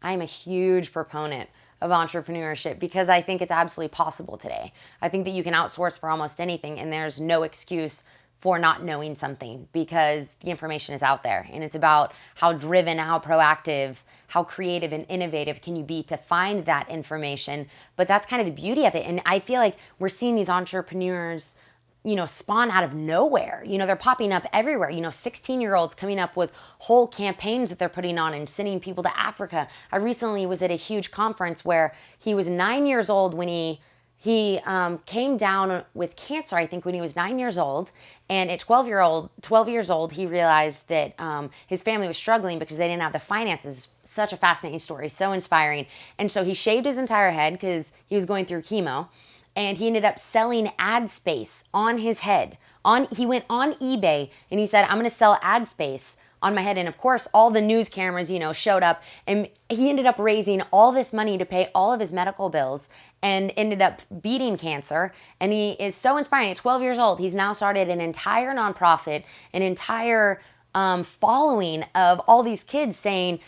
I'm a huge proponent of entrepreneurship because I think it's absolutely possible today. I think that you can outsource for almost anything, and there's no excuse for not knowing something because the information is out there. And it's about how driven, how proactive, how creative and innovative can you be to find that information. But that's kind of the beauty of it. And I feel like we're seeing these entrepreneurs, spawn out of nowhere. They're popping up everywhere. 16-year-olds coming up with whole campaigns that they're putting on and sending people to Africa. I recently was at a huge conference where he was 9 years old when he came down with cancer, I think, when he was 9 years old. And at 12 years old, he realized that his family was struggling because they didn't have the finances. Such a fascinating story, so inspiring. And so he shaved his entire head because he was going through chemo. And he ended up selling ad space on his head. He went on eBay and he said, I'm going to sell ad space on my head. And of course, all the news cameras, showed up, and he ended up raising all this money to pay all of his medical bills and ended up beating cancer. And he is so inspiring. At 12 years old, he's now started an entire nonprofit, an entire following of all these kids saying,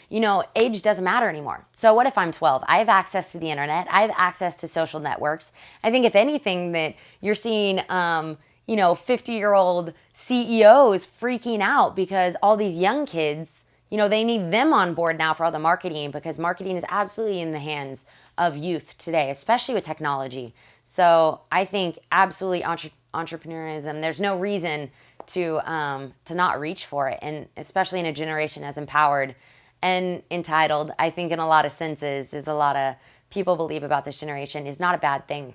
age doesn't matter anymore. So what if I'm 12? I have access to the internet. I have access to social networks. I think if anything that you're seeing, 50-year-old CEOs freaking out because all these young kids, they need them on board now for all the marketing, because marketing is absolutely in the hands of youth today, especially with technology. So I think absolutely entrepreneurism, there's no reason to not reach for it. And especially in a generation as empowered and entitled, I think in a lot of senses, is a lot of people believe about this generation, is not a bad thing.